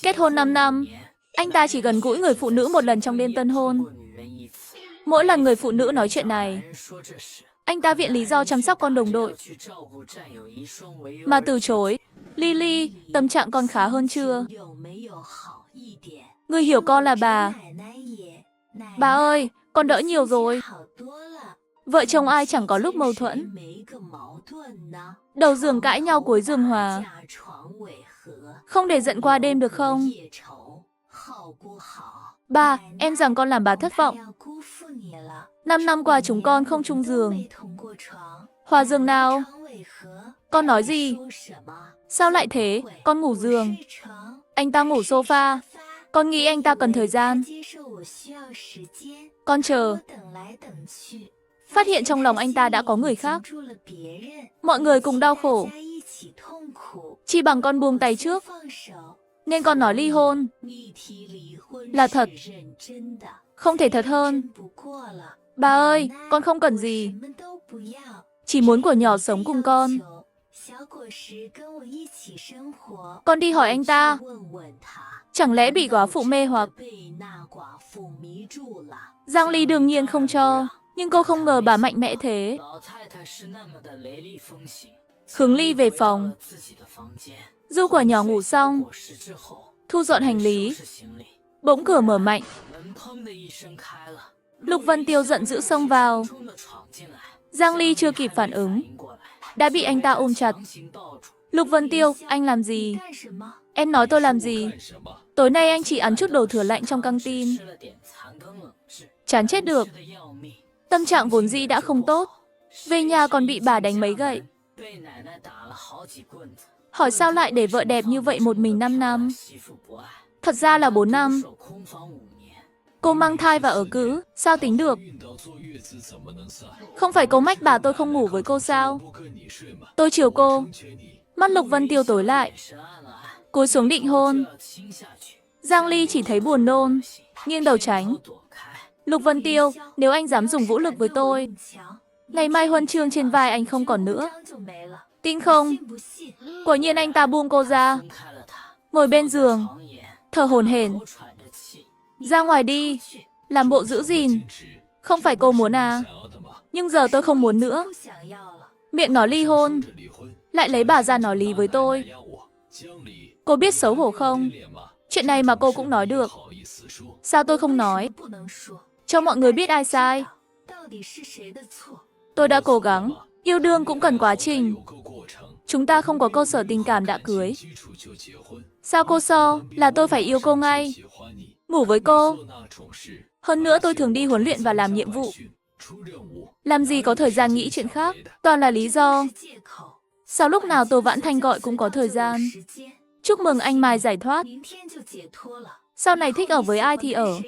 Kết hôn 5 năm, anh ta chỉ gần gũi người phụ nữ một lần trong đêm tân hôn. Mỗi lần người phụ nữ nói chuyện này, anh ta viện lý do chăm sóc con đồng đội, mà từ chối. Lily, tâm trạng con khá hơn chưa? Người hiểu con là bà. Bà ơi, con đỡ nhiều rồi. Vợ chồng ai chẳng có lúc mâu thuẫn. Đầu giường cãi nhau cuối giường hòa. Không để giận qua đêm được không? Bà, em rằng con làm bà thất vọng. 5 năm qua chúng con không chung giường. Hòa giường nào? Con nói gì? Sao lại thế? Con ngủ giường. Anh ta ngủ sofa. Con nghĩ anh ta cần thời gian. Con chờ. Phát hiện trong lòng anh ta đã có người khác. Mọi người cùng đau khổ. Chỉ bằng con buông tay trước. Nên con nói ly hôn. Là thật. Không thể thật hơn. Bà ơi, con không cần gì. Chỉ muốn của nhỏ sống cùng con. Con đi hỏi anh ta. Chẳng lẽ bị góa phụ mê hoặc? Giang Ly đương nhiên không cho. Nhưng cô không ngờ bà mạnh mẽ thế. Hướng Ly về phòng. Du quả nhỏ ngủ xong. Thu dọn hành lý. Bỗng cửa mở mạnh. Lục Vân Tiêu giận dữ xông vào. Giang Ly chưa kịp phản ứng, đã bị anh ta ôm chặt. Lục Vân Tiêu, anh làm gì? Em nói tôi làm gì? Tối nay anh chỉ ăn chút đồ thừa lạnh trong căng tin. Chán chết được. Tâm trạng vốn dĩ đã không tốt. Về nhà còn bị bà đánh mấy gậy. Hỏi sao lại để vợ đẹp như vậy một mình 5 năm? Thật ra là 4 năm. Cô mang thai và ở cữ, sao tính được? Không phải cô mách bà tôi không ngủ với cô sao? Tôi chiều cô. Mắt Lục Vân Tiêu tối lại. Cúi xuống định hôn. Giang Ly chỉ thấy buồn nôn, nghiêng đầu tránh. Lục Vân Tiêu, nếu anh dám dùng vũ lực với tôi, ngày mai huân chương trên vai anh không còn nữa. Tin không? Quả nhiên anh ta buông cô ra. Ngồi bên giường, thở hổn hển. Ra ngoài đi. Làm bộ giữ gìn. Không phải cô muốn à? Nhưng giờ tôi không muốn nữa. Miệng nói ly hôn, lại lấy bà ra nói lý với tôi. Cô biết xấu hổ không? Chuyện này mà cô cũng nói được. Sao tôi không nói? Cho mọi người biết ai sai. Tôi đã cố gắng. Yêu đương cũng cần quá trình. Chúng ta không có cơ sở tình cảm đã cưới. Sao cô so là tôi phải yêu cô ngay? Ngủ với cô. Hơn nữa tôi thường đi huấn luyện và làm nhiệm vụ. Làm gì có thời gian nghĩ chuyện khác, toàn là lý do. Sao lúc nào Tô Vãn Thanh gọi cũng có thời gian? Chúc mừng anh Mai giải thoát. Sau này thích ở với ai thì ở.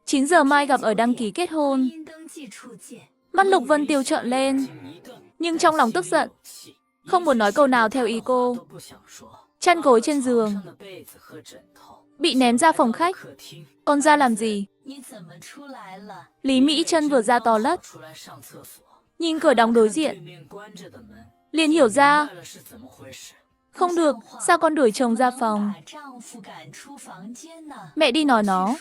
9 giờ mai gặp ở đăng ký kết hôn. Mắt Lục Vân Tiêu trợn lên. Nhưng trong lòng tức giận. Không muốn nói câu nào theo ý cô. Chăn gối trên giường. Bị ném ra phòng khách. Con ra làm gì? Lý Mỹ Trân vừa ra toilet. Nhìn cửa đóng đối diện. Liền hiểu ra. Không được, sao con đuổi chồng ra phòng? Mẹ đi nói nó.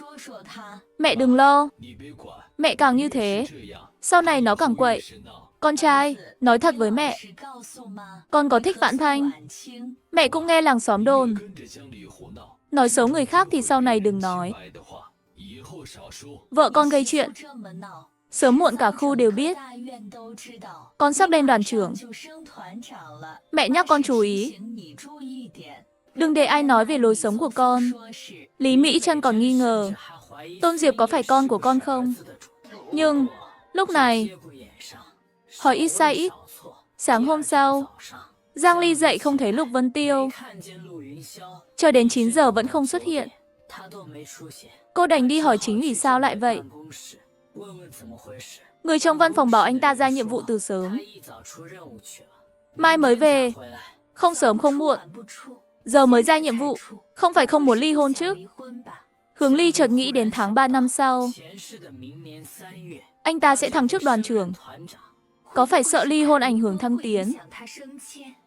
Mẹ đừng lo. Mẹ càng như thế, sau này nó càng quậy. Con trai, nói thật với mẹ. Con có thích Vãn Thanh. Mẹ cũng nghe làng xóm đồn. Nói xấu người khác thì sau này đừng nói. Vợ con gây chuyện. Sớm muộn cả khu đều biết. Con sắp lên đoàn trưởng. Mẹ nhắc con chú ý. Đừng để ai nói về lối sống của con. Lý Mỹ Trân còn nghi ngờ Tôn Diệp có phải con của con không? Nhưng lúc này hỏi ít sai ít. Sáng hôm sau, Giang Ly dậy không thấy Lục Vân Tiêu. Chờ đến 9 giờ vẫn không xuất hiện. Cô đành đi hỏi chính vì sao lại vậy. Người trong văn phòng bảo anh ta ra nhiệm vụ từ sớm. Mai mới về. Không sớm không muộn. Giờ mới ra nhiệm vụ. Không phải không muốn ly hôn chứ? Hướng Ly chợt nghĩ đến tháng 3 năm sau. Anh ta sẽ thăng chức đoàn trưởng. Có phải sợ ly hôn ảnh hưởng thăng tiến?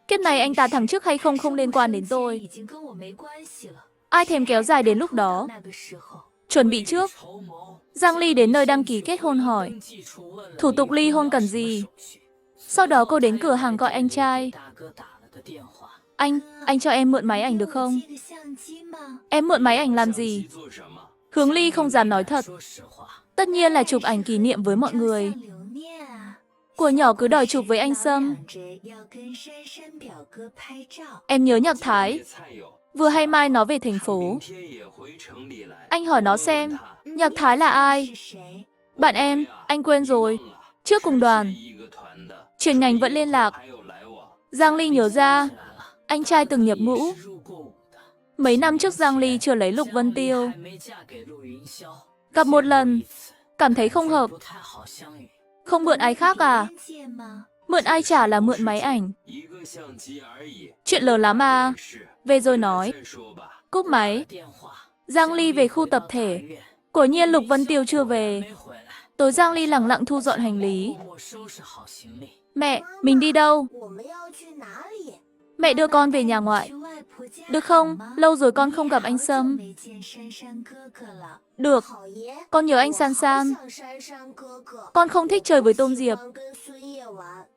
Kiếp này anh ta thắng trước hay không không liên quan đến tôi. Ai thèm kéo dài đến lúc đó. Chuẩn bị trước. Giang Ly đến nơi đăng ký kết hôn hỏi. Thủ tục ly hôn cần gì? Sau đó cô đến cửa hàng gọi anh trai. Anh cho em mượn máy ảnh được không? Em mượn máy ảnh làm gì? Hướng Ly không dám nói thật. Tất nhiên là chụp ảnh kỷ niệm với mọi người. Của nhỏ cứ đòi chụp với anh Sâm. Em nhớ Nhạc Thái. Vừa hay mai nó về thành phố. Anh hỏi nó xem, Nhạc Thái là ai? Bạn em, anh quên rồi. Trước cùng đoàn. Chuyên ngành vẫn liên lạc. Giang Ly nhớ ra, anh trai từng nhập ngũ. Mấy năm trước Giang Ly chưa lấy Lục Vân Tiêu. Gặp một lần, cảm thấy không hợp. Không mượn ai khác à? Mượn ai chả là mượn máy ảnh. Chuyện lớn lắm à? Về rồi nói. Cúp máy. Giang Ly về khu tập thể. Quả nhiên Lục Vân Tiêu chưa về. Tối Giang Ly lẳng lặng thu dọn hành lý. Mẹ, mình đi đâu? Mẹ đưa con về nhà ngoại. Được không? Lâu rồi con không gặp anh Sâm. Được. Con nhớ anh San San. Con không thích chơi với Tôn Diệp.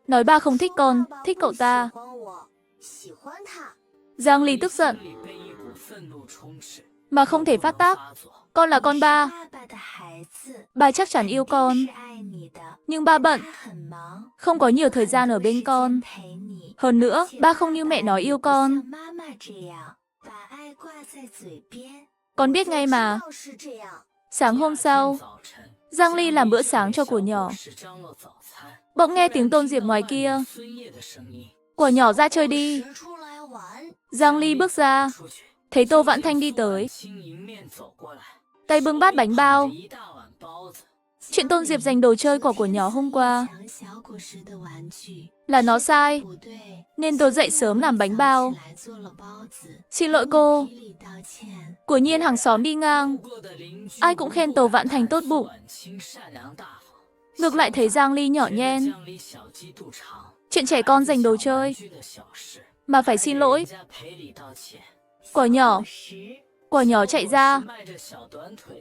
Nói ba không thích con, thích cậu ta. Giang Ly tức giận. Mà không thể phát tác. Con là con ba. Ba chắc chắn yêu con. Nhưng ba bận. Không có nhiều thời gian ở bên con. Hơn nữa, ba không như mẹ nói yêu con. Con biết ngay mà. Sáng hôm sau, Giang Ly làm bữa sáng cho của nhỏ. Bỗng nghe tiếng Tôn Diệp ngoài kia. Của nhỏ ra chơi đi. Giang Ly bước ra. Thấy Tô Vãn Thanh đi tới. Tay bưng bát bánh bao. Chuyện Tôn Diệp giành đồ chơi của nhỏ hôm qua. Là nó sai. Nên tôi dậy sớm làm bánh bao. Xin lỗi cô. Của nhiên hàng xóm đi ngang. Ai cũng khen Tô Vãn Thanh tốt bụng. Ngược lại thấy Giang Ly nhỏ nhen. Chuyện trẻ con giành đồ chơi. Mà phải xin lỗi. Quả nhỏ chạy ra.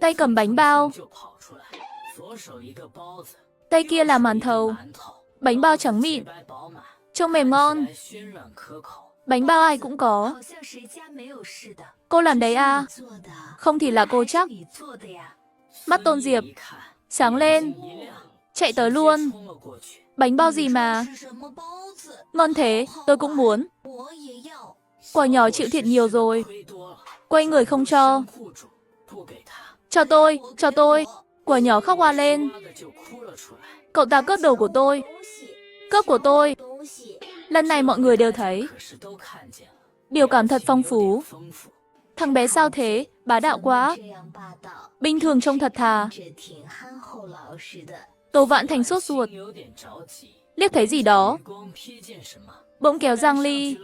Tay cầm bánh bao. Tay kia là màn thầu. Bánh bao trắng mịn. Trông mềm ngon. Bánh bao ai cũng có. Cô làm đấy à? Không thì là cô chắc. Mắt Tôn Diệp sáng lên. Chạy tới luôn. Bánh bao gì mà? Ngon thế, tôi cũng muốn. Quả nhỏ chịu thiệt nhiều rồi. Quay người không cho. Cho tôi. Quả nhỏ khóc hoa lên. Cậu ta cướp đồ của tôi. Cướp của tôi. Lần này mọi người đều thấy. Biểu cảm thật phong phú. Thằng bé sao thế, bá đạo quá. Bình thường trông thật thà. Tô Vãn Thanh sốt ruột. Liếc thấy gì đó. Bỗng kéo Giang Ly.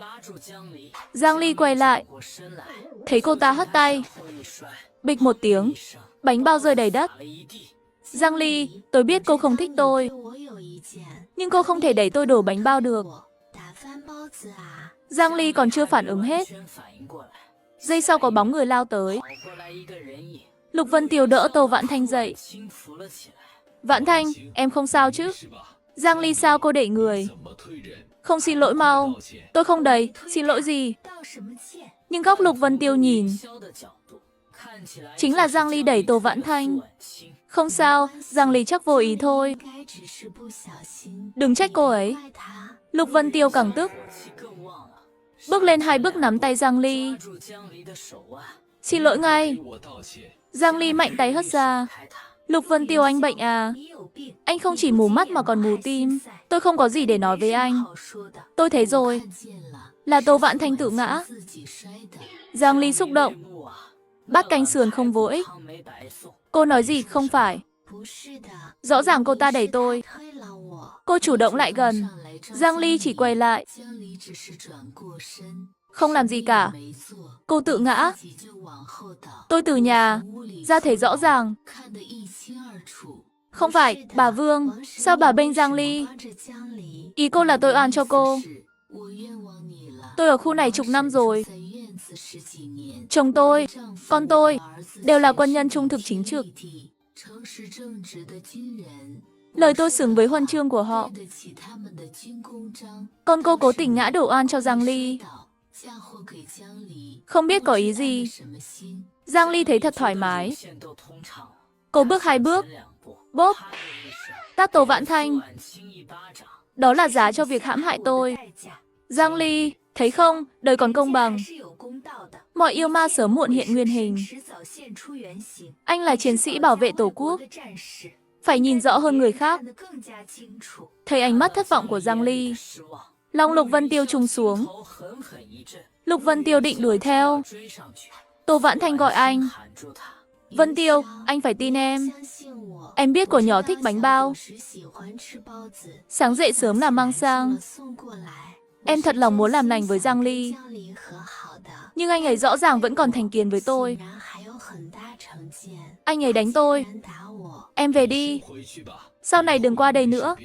Giang Ly quay lại. Thấy cô ta hất tay. Bịch một tiếng. Bánh bao rơi đầy đất. Giang Ly, tôi biết cô không thích tôi. Nhưng cô không thể đẩy tôi đổ bánh bao được. Giang Ly còn chưa phản ứng hết. Giây sau có bóng người lao tới. Lục Vân Tiêu đỡ Tô Vãn Thanh dậy. Vãn Thanh, em không sao chứ? Giang Ly sao cô đẩy người? Không xin lỗi mau. Tôi không đẩy, xin lỗi gì? Nhưng góc Lục Vân Tiêu nhìn. Chính là Giang Ly đẩy Tô Vãn Thanh. Không sao, Giang Ly chắc vô ý thôi. Đừng trách cô ấy. Lục Vân Tiêu càng tức. Bước lên 2 bước nắm tay Giang Ly. Xin lỗi ngay. Giang Ly mạnh tay hất ra. Lục Vân Tiêu, anh bệnh à? Anh không chỉ mù mắt mà còn mù tim. Tôi không có gì để nói với anh. Tôi thấy rồi. Là Tô Vãn Thanh tự ngã. Giang Ly xúc động. Bát canh sườn không vô ích. Cô nói gì không phải. Rõ ràng cô ta đẩy tôi. Cô chủ động lại gần. Giang Ly chỉ quay lại. Không làm gì cả. Cô tự ngã. Tôi từ nhà ra thấy rõ ràng. Không phải, bà Vương. Sao bà bênh Giang Ly? Ý cô là tôi oan cho cô. Tôi ở khu này chục năm rồi. Chồng tôi, con tôi đều là quân nhân trung thực chính trực. Lời tôi xứng với huân chương của họ. Con cô cố tình ngã đổ oan cho Giang Ly. Không biết có ý gì. Giang Ly thấy thật thoải mái. Cô bước 2 bước. Bốp. Tát Tô Vãn Thanh. Đó là giá cho việc hãm hại tôi. Giang Ly, thấy không, đời còn công bằng. Mọi yêu ma sớm muộn hiện nguyên hình. Anh là chiến sĩ bảo vệ Tổ quốc. Phải nhìn rõ hơn người khác. Thấy ánh mắt thất vọng của Giang Ly, lòng Lục Vân Tiêu trùng xuống. Lục Vân Tiêu định đuổi theo. Tô Vãn Thanh gọi anh. Vân Tiêu, anh phải tin em. Em biết của nhỏ thích bánh bao. Sáng dậy sớm là mang sang. Em thật lòng muốn làm lành với Giang Ly. Nhưng anh ấy rõ ràng vẫn còn thành kiến với tôi. Anh ấy đánh tôi. Em về đi. Sau này đừng qua đây nữa.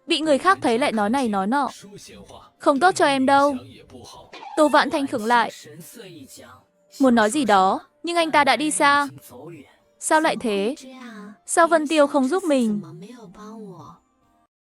Bị người khác thấy lại nói này nói nọ. Không tốt cho em đâu. Tô Vãn Thanh khựng lại. Muốn nói gì đó, nhưng anh ta đã đi xa. Sao lại thế? Sao Vân Tiêu không giúp mình?